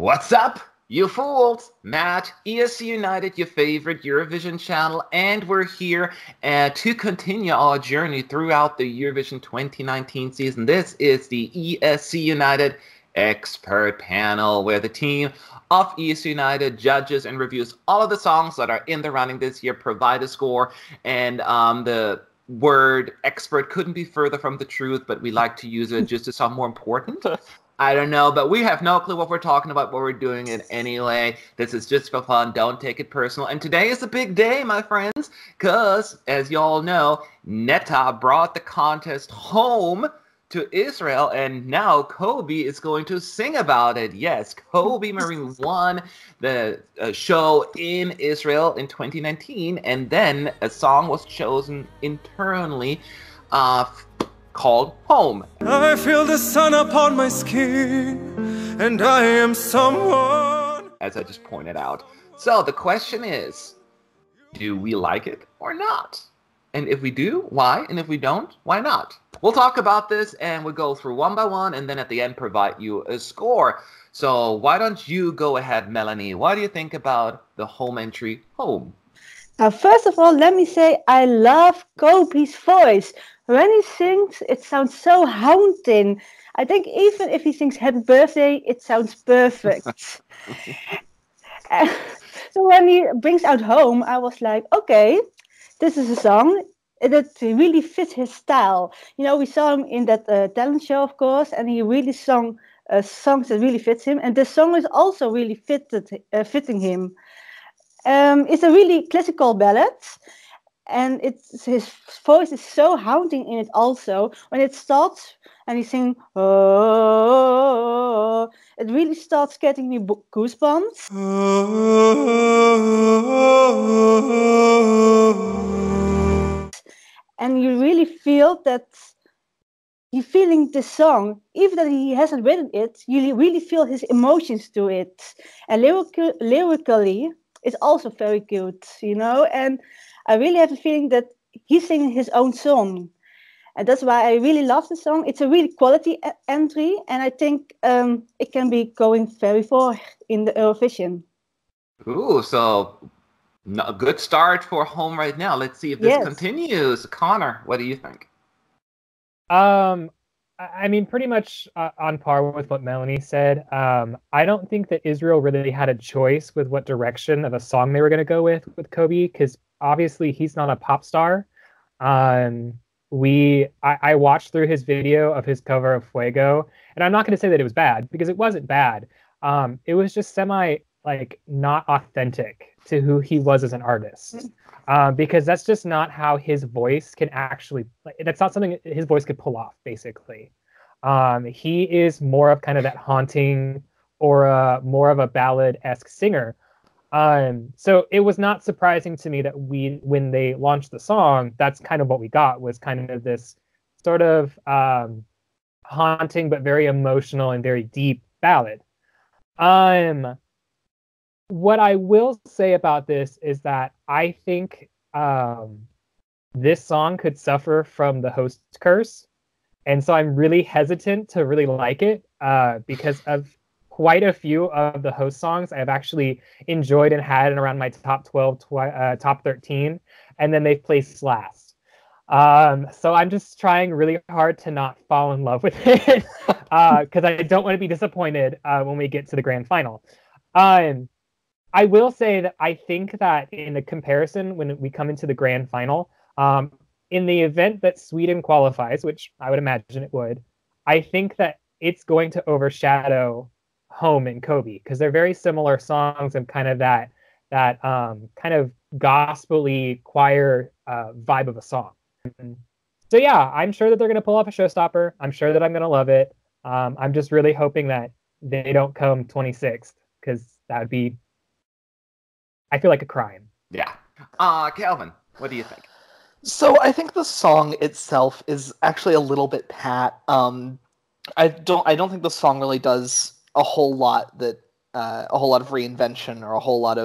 What's up, you fools? Matt, ESC United, your favorite Eurovision channel, and we're here to continue our journey throughout the Eurovision 2019 season. This is the ESC United expert panel, where the team of ESC United judges and reviews all of the songs that are in the running this year, provide a score, and the word expert couldn't be further from the truth, but we like to use it just to sound more important. I don't know, but we have no clue what we're talking about, what we're doing it anyway. This is just for fun. Don't take it personal. And today is a big day, my friends, because, as you all know, Netta brought the contest home to Israel, and now Kobi is going to sing about it. Yes, Kobi Marimi won the show in Israel in 2019, and then a song was chosen internally called Home. I feel the sun upon my skin, and I am someone. As I just pointed out. So the question is, do we like it or not? And if we do, why? And if we don't, why not? We'll talk about this, and we'll go through one by one, and then at the end provide you a score. So why don't you go ahead, Melanie? What do you think about the home entry, Home? Now, first of all, let me say I love Kobi's voice. When he sings, it sounds so haunting. I think even if he sings Happy Birthday, it sounds perfect. So when he brings out Home, I was like, okay, this is a song that really fits his style. You know, we saw him in that talent show, of course, and he really sung songs that really fits him. And this song is also really fitting him. It's a really classical ballad. And his voice is so haunting in it also. When it starts and he's singing, oh, it really starts getting me goosebumps. And you really feel that you're feeling the song. Even that he hasn't written it, you really feel his emotions to it. And lyrically, it's also very good, you know. And I really have a feeling that he's singing his own song. And that's why I really love the song. It's a really quality entry. And I think it can be going very far in the Eurovision. Ooh, so a good start for Home right now. Let's see if this continues. Connor, what do you think? I mean, pretty much on par with what Melanie said. I don't think that Israel really had a choice with what direction of a song they were going to go with Kobi, because obviously he's not a pop star. I watched through his video of his cover of Fuego, and I'm not going to say that it was bad, because it wasn't bad. It was just not authentic to who he was as an artist. Because that's just not how his voice can actually, that's not something his voice could pull off, basically. He is more of kind of that haunting or more of a ballad-esque singer. So it was not surprising to me that when they launched the song, that's kind of what we got, was kind of this sort of haunting but very emotional and very deep ballad. What I will say about this is that I think this song could suffer from the host curse. And so I'm really hesitant to really like it because of quite a few of the host songs I've actually enjoyed and had in around my top 12, top 13, and then they've placed last. So I'm just trying really hard to not fall in love with it because I don't want to be disappointed when we get to the grand final. I will say that I think that in the comparison, when we come into the grand final, in the event that Sweden qualifies, which I would imagine it would, I think that it's going to overshadow Home and Kobi, because they're very similar songs and kind of that kind of gospel-y choir vibe of a song. So yeah, I'm sure that they're going to pull off a showstopper. I'm sure that I'm going to love it. I'm just really hoping that they don't come 26th, because that would be, I feel like, a crime. Yeah. Calvin, what do you think? So I think the song itself is actually a little bit pat. I don't think the song really does a whole lot of reinvention or a whole lot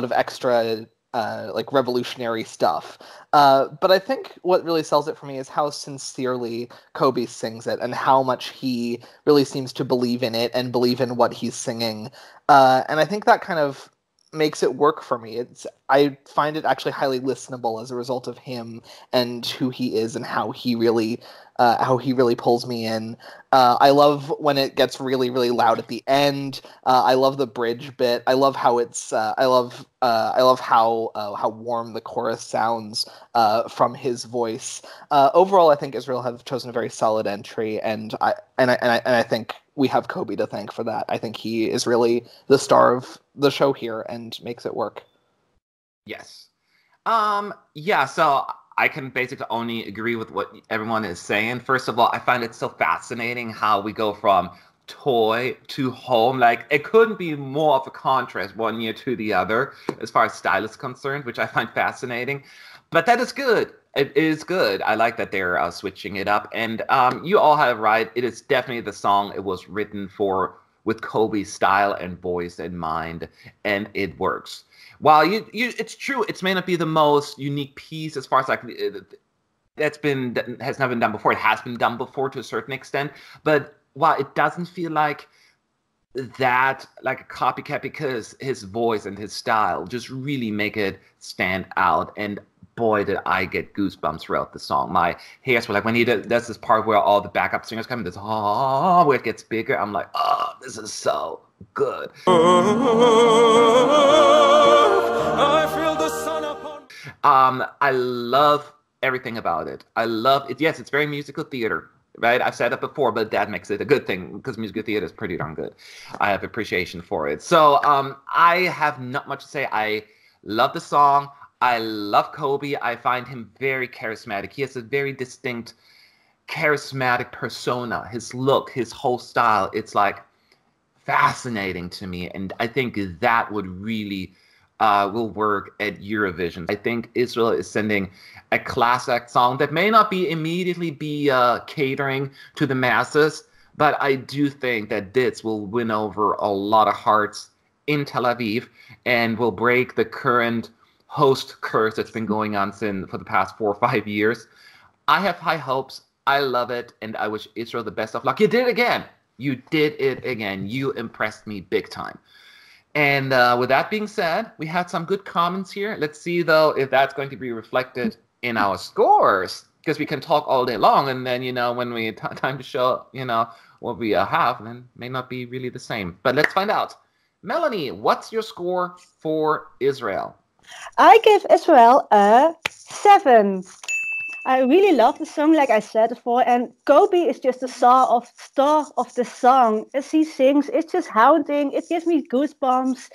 of extra like revolutionary stuff. But I think what really sells it for me is how sincerely Kobi sings it and how much he really seems to believe in it and believe in what he's singing. And I think that kind of makes it work for me. I find it actually highly listenable as a result of him and who he is and how he really pulls me in. I love when it gets really, really loud at the end. I love the bridge bit. I love how it's. I love how warm the chorus sounds from his voice. Overall, I think Israel have chosen a very solid entry, and I think we have Kobi to thank for that. I think he is really the star of the show here and makes it work. Yes. Yeah, so I can basically only agree with what everyone is saying. First of all, I find it so fascinating how we go from toy to home. Like, it couldn't be more of a contrast one year to the other as far as style is concerned, which I find fascinating. But that is good. It is good. I like that they're switching it up. And you all have right. It is definitely the song it was written for, with Kobi's style and voice in mind, and it works. While it's true, it may not be the most unique piece as far as like has never been done before. It has been done before to a certain extent, but while it doesn't feel like that, like a copycat, because his voice and his style just really make it stand out. And boy, did I get goosebumps throughout the song. My hairs were like, when he does this part where all the backup singers come in, this where it gets bigger, I'm like, oh, this is so good. I feel the sun upon. I love everything about it. I love it. Yes, it's very musical theater, right? I've said it before, but that makes it a good thing because musical theater is pretty darn good. I have appreciation for it. So I have not much to say. I love the song. I love Kobi. I find him very charismatic. He has a very distinct charismatic persona. His look, his whole style, it's like fascinating to me. And I think that would really will work at Eurovision. I think Israel is sending a class act song that may not be immediately be catering to the masses, but I do think that this will win over a lot of hearts in Tel Aviv and will break the current host curse that's been going on for the past 4 or 5 years. I have high hopes. I love it, and I wish Israel the best of luck. You did it again. You did it again. You impressed me big time. And with that being said, we had some good comments here. Let's see, though, if that's going to be reflected in our scores, because we can talk all day long, and then, when we time to show, what we have, then may not be really the same. But let's find out. Melanie, what's your score for Israel? I give Israel a 7. I really love the song, like I said before, and Kobi is just the star of the song. As he sings, it's just haunting. It gives me goosebumps.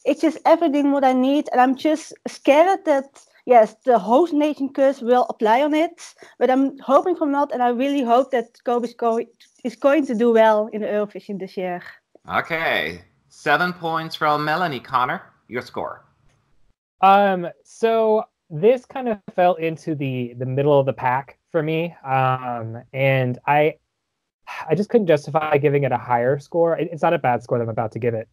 It's just everything what I need, and I'm just scared that yes, the host nation curse will apply on it, but I'm hoping for not, and I really hope that Kobi is going to do well in the Eurovision this year. Okay, 7 points from Melanie. Connor, your score. So this kind of fell into the middle of the pack for me, and I just couldn't justify giving it a higher score. It's not a bad score that I'm about to give it.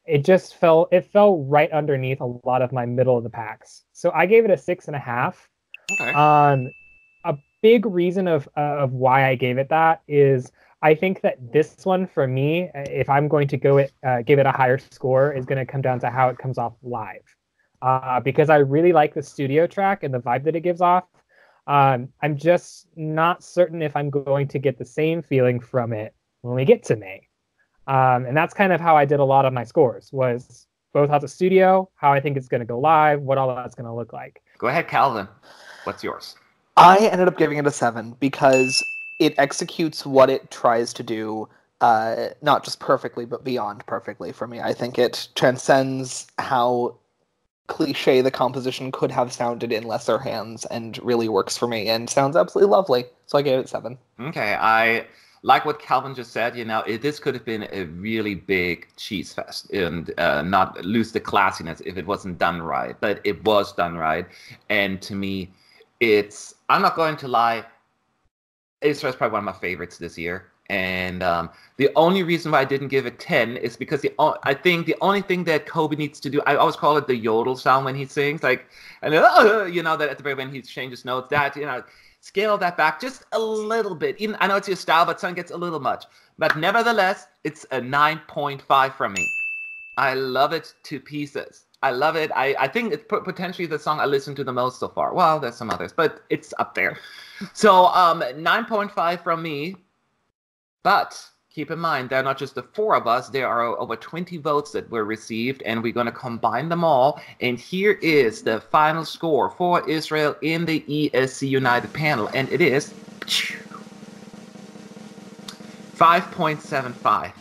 It fell right underneath a lot of my middle of the packs. So I gave it a 6.5. Okay. A big reason of why I gave it that is I think that this one for me, if I'm going to give it a higher score, is going to come down to how it comes off live. Because I really like the studio track and the vibe that it gives off. I'm just not certain if I'm going to get the same feeling from it when we get to May. And that's kind of how I did a lot of my scores, was both how the studio, how I think it's going to go live, what all that's going to look like. Go ahead, Calvin. What's yours? I ended up giving it a 7 because it executes what it tries to do, not just perfectly, but beyond perfectly for me. I think it transcends how cliche the composition could have sounded in lesser hands and really works for me and sounds absolutely lovely. So I gave it 7. Okay, I like what Calvin just said. This could have been a really big cheese fest and not lose the classiness if it wasn't done right, but it was done right. And to me, I'm not going to lie, Israel's probably one of my favorites this year. And the only reason why I didn't give it 10 is because I think the only thing that Kobi needs to do, I always call it the yodel sound when he sings, like, and that at the very when he changes notes, that, scale that back just a little bit. Even I know it's your style, but some gets a little much. But nevertheless, it's a 9.5 from me. I love it to pieces. I love it. I think it's potentially the song I listened to the most so far. Well, there's some others, but it's up there. So 9.5 from me. But keep in mind, there are not just the 4 of us. There are over 20 votes that were received, and we're going to combine them all. And here is the final score for Israel in the ESC United panel, and it is 5.75.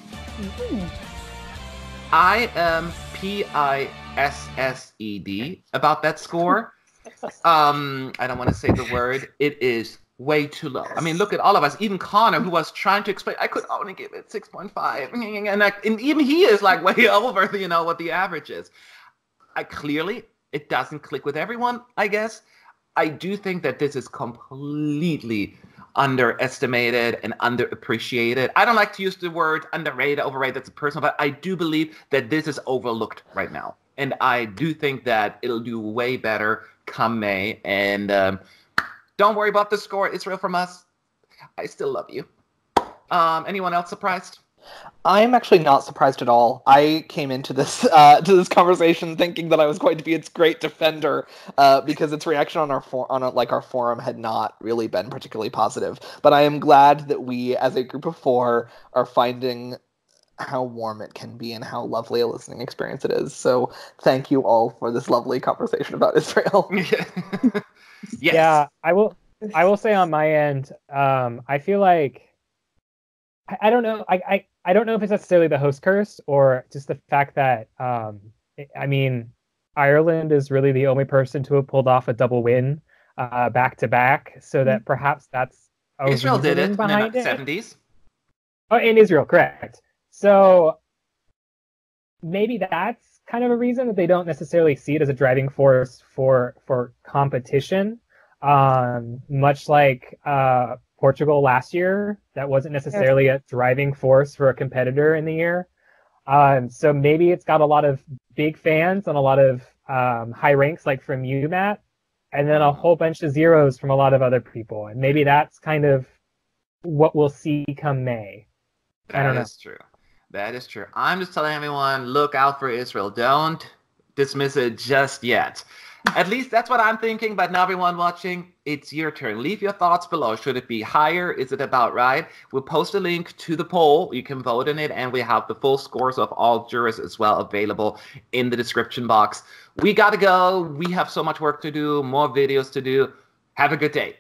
I am PISSED about that score. I don't want to say the word. It is way too low. I mean, look at all of us. Even Connor, who was trying to explain, I could only give it 6.5. And even he is like way over, what the average is. Clearly, it doesn't click with everyone, I guess. I do think that this is completely underestimated and underappreciated. I don't like to use the word underrated, overrated, that's personal, but I do believe that this is overlooked right now. And I do think that it'll do way better come May. And don't worry about the score, Israel, from us. I still love you. Anyone else surprised? I'm actually not surprised at all. I came into this conversation thinking that I was going to be its great defender because its reaction on our forum had not really been particularly positive. But I am glad that we, as a group of 4, are finding how warm it can be and how lovely a listening experience it is. So thank you all for this lovely conversation about Israel. Yes. Yeah, I will say on my end, I feel like I don't know. I don't know if it's necessarily the host curse or just the fact that Ireland is really the only person to have pulled off a double win back to back, so that perhaps that's Israel did it in the behind it. 70s. Oh, in Israel, correct. So maybe that's kind of a reason that they don't necessarily see it as a driving force for competition, much like Portugal last year. That wasn't necessarily a driving force for a competitor in the year. So maybe it's got a lot of big fans and a lot of high ranks, like from you, Matt, and then a whole bunch of zeros from a lot of other people. And maybe that's kind of what we'll see come May. I don't know. That is true. That is true. I'm just telling everyone, look out for Israel. Don't dismiss it just yet. At least that's what I'm thinking, but now everyone watching, it's your turn. Leave your thoughts below. Should it be higher? Is it about right? We'll post a link to the poll. You can vote in it, and we have the full scores of all jurors as well available in the description box. We gotta go. We have so much work to do, more videos to do. Have a good day.